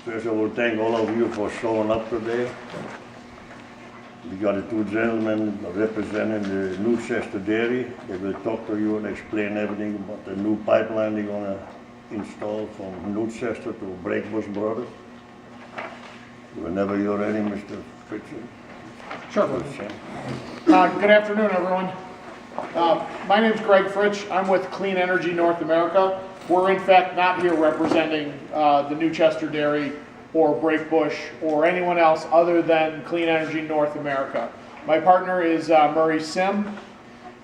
First, I will thank all of you for showing up today. We got the two gentlemen representing the Newchester Dairy. They will talk to you and explain everything about the new pipeline they're gonna install from Newchester to Brakebush Brothers. Whenever you're ready, Mr. Pritchard. Sure. Good afternoon, everyone. My name is Greg Fritsch. I'm with Clean Energy North America. We're in fact not here representing the Newchester Dairy or Brakebush or anyone else other than Clean Energy North America. My partner is Murray Sim.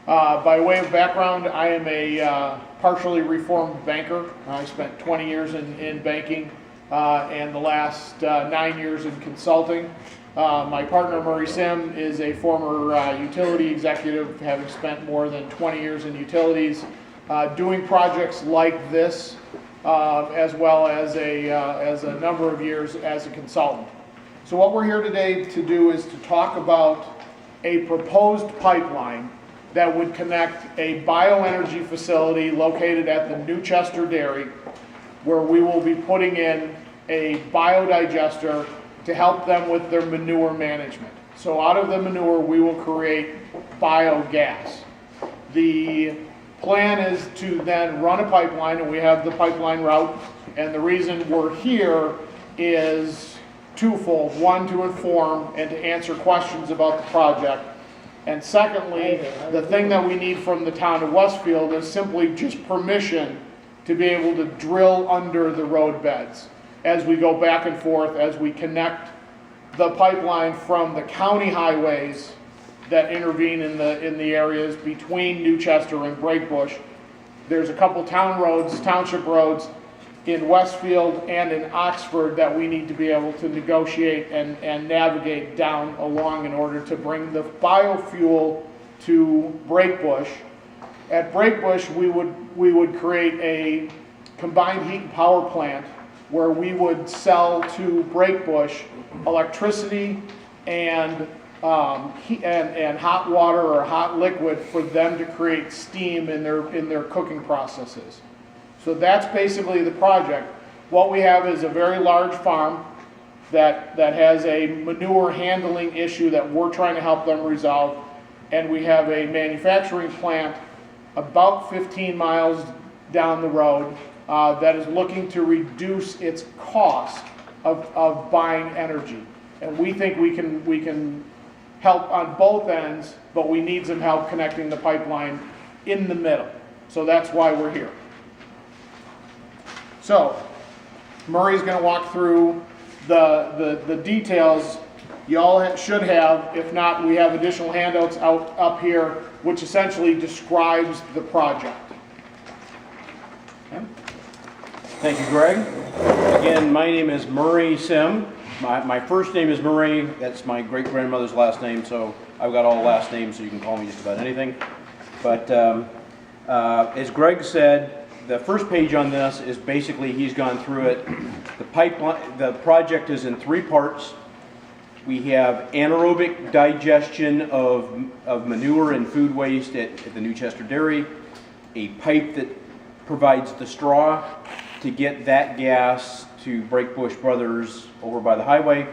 By way of background, I am a partially reformed banker. I spent 20 years in banking and the last 9 years in consulting. My partner Murray Sim is a former utility executive, having spent more than 20 years in utilities, doing projects like this, as well as a number of years as a consultant. So what we're here today to do is to talk about a proposed pipeline that would connect a bioenergy facility located at the Newchester Dairy, where we will be putting in a biodigester to help them with their manure management. So out of the manure, we will create biogas. The plan is to then run a pipeline, and we have the pipeline route. And the reason we're here is twofold. One, to inform and to answer questions about the project. And secondly, the thing that we need from the town of Westfield is simply just permission to be able to drill under the road beds as we go back and forth, as we connect the pipeline from the county highways that intervene in the areas between Newchester and Brakebush. There's a couple town roads, township roads in Westfield and in Oxford that we need to be able to negotiate and navigate down along in order to bring the biofuel to Brakebush. At Brakebush, we would create a combined heat and power plant where we would sell to Brakebush electricity and hot water or hot liquid for them to create steam in their cooking processes. So that's basically the project. What we have is a very large farm that has a manure handling issue that we're trying to help them resolve, and we have a manufacturing plant about 15 miles down the road that is looking to reduce its cost of buying energy. And we think we can help on both ends, but we need some help connecting the pipeline in the middle. So that's why we're here. So Murray's going to walk through the details. You all should have. If not, we have additional handouts up here, which essentially describes the project. Okay. Thank you, Greg. Again, my name is Murray Sim. My first name is Murray. That's my great-grandmother's last name, so I've got all last names, so you can call me just about anything. But as Greg said, the first page on this is basically, he's gone through it. The project is in three parts. We have anaerobic digestion of manure and food waste at the Newchester Dairy, a pipe that provides the straw to get that gas to Brakebush Brothers over by the highway,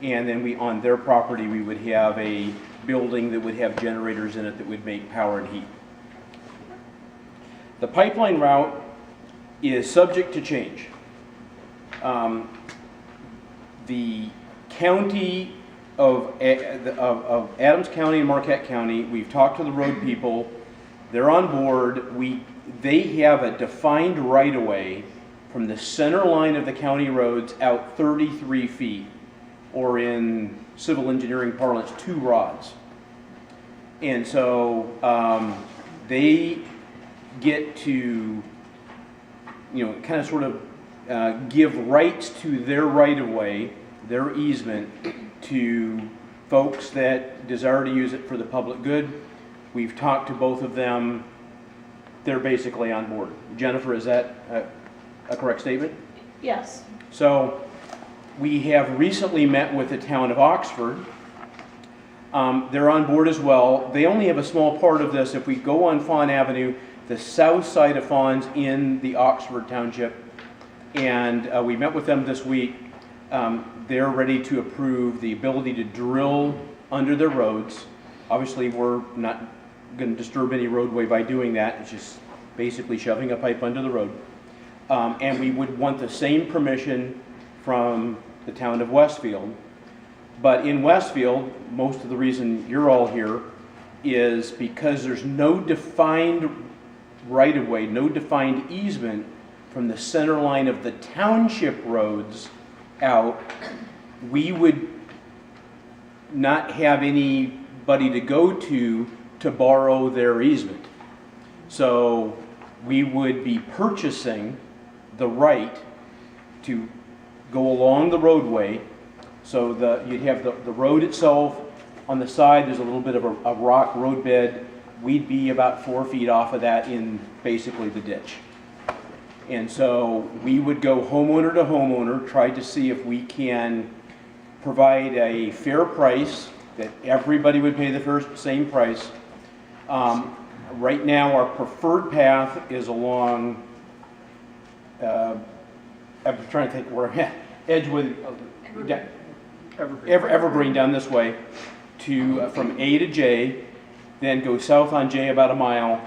and then on their property we would have a building that would have generators in it that would make power and heat. The pipeline route is subject to change. The county of Adams County and Marquette County, we've talked to the road people, they're on board. They have a defined right-of-way from the center line of the county roads out 33 feet, or in civil engineering parlance, 2 rods. And so they get to, kind of sort of give rights to their right-of-way, their easement, to folks that desire to use it for the public good. We've talked to both of them. They're basically on board. Jennifer, is that a correct statement? Yes. So we have recently met with the town of Oxford. They're on board as well. They only have a small part of this. If we go on Fawn Avenue, the south side of Fawn's in the Oxford Township, and we met with them this week. they're ready to approve the ability to drill under their roads. Obviously, we're not going to disturb any roadway by doing that. It's just basically shoving a pipe under the road. And we would want the same permission from the town of Westfield. But in Westfield, most of the reason you're all here is because there's no defined right-of-way, no defined easement from the center line of the township roads out. We would not have anybody to go to borrow their easement. So we would be purchasing the right to go along the roadway. So you'd have the road itself. On the side, there's a little bit of a rock road bed. We'd be about 4 feet off of that in basically the ditch. And so we would go homeowner to homeowner, try to see if we can provide a fair price, that everybody would pay the same price. Right now, our preferred path is along, I'm trying to think where I'm at, Edgewood, Evergreen down this way, to from A to J, then go south on J about a mile,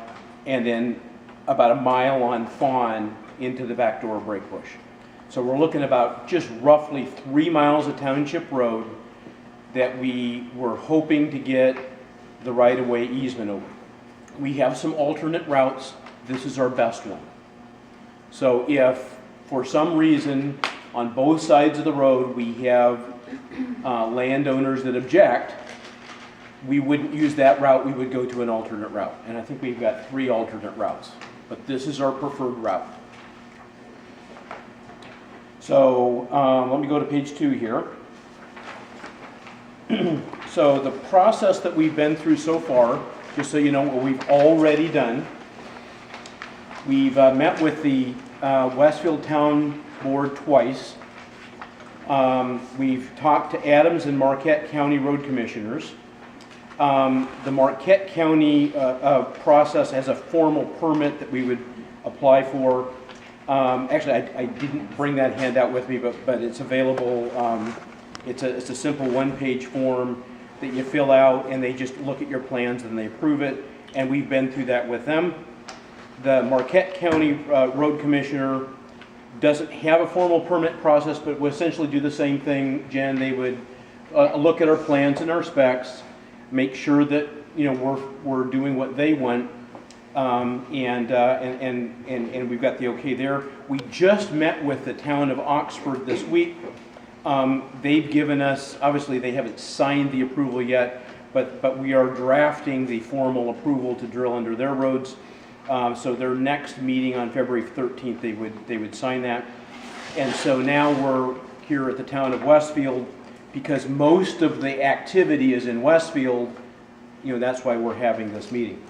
and then about a mile on Fawn into the back door of Brakebush. So we're looking about just roughly 3 miles of township road that we were hoping to get the right-of-way easement over. We have some alternate routes. This is our best one. So if for some reason on both sides of the road we have landowners that object, we wouldn't use that route, we would go to an alternate route. And I think we've got 3 alternate routes, but this is our preferred route. So let me go to page 2 here. So the process that we've been through so far, just so you know what we've already done, we've met with the Westfield Town Board twice. We've talked to Adams and Marquette County Road Commissioners. The Marquette County process has a formal permit that we would apply for. Actually, I didn't bring that handout with me, but it's available. It's a simple one-page form that you fill out, and they just look at your plans and they approve it. And we've been through that with them. The Marquette County Road Commissioner doesn't have a formal permit process, but would essentially do the same thing. Jen, they would look at our plans and our specs, make sure that we're doing what they want, and we've got the okay there. We just met with the town of Oxford this week. They've given us, obviously they haven't signed the approval yet, but we are drafting the formal approval to drill under their roads. So their next meeting on February 13th, they would sign that. And so now we're here at the town of Westfield, because most of the activity is in Westfield. That's why we're having this meeting.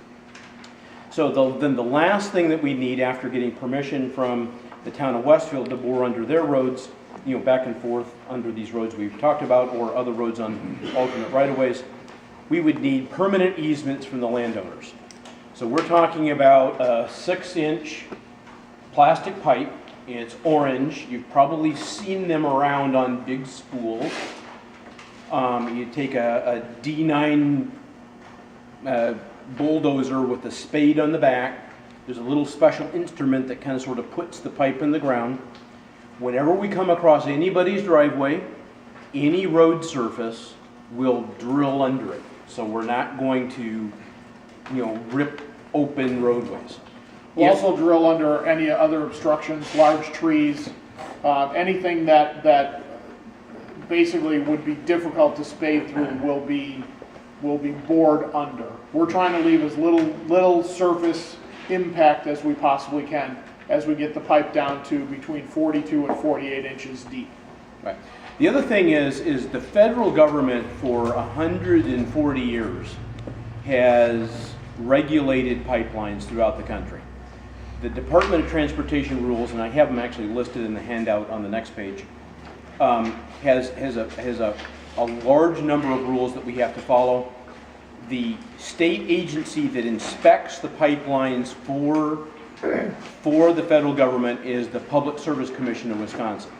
So then the last thing that we need after getting permission from the town of Westfield to bore under their roads, back and forth under these roads we've talked about, or other roads on alternate right-of-ways, we would need permanent easements from the landowners. So we're talking about a 6-inch plastic pipe. It's orange. You've probably seen them around on big spools. You take a D9 bulldozer with a spade on the back. There's a little special instrument that kind of sort of puts the pipe in the ground. Whenever we come across anybody's driveway, any road surface, we'll drill under it. So we're not going to, rip open roadways. We'll also drill under any other obstructions, large trees, anything that basically would be difficult to spade through will be bored under. We're trying to leave as little surface impact as we possibly can as we get the pipe down to between 42 and 48 inches deep. Right. The other thing is the federal government for 140 years has regulated pipelines throughout the country. The Department of Transportation rules, and I have them actually listed in the handout on the next page, has a large number of rules that we have to follow. The state agency that inspects the pipelines for the federal government is the Public Service Commission of Wisconsin.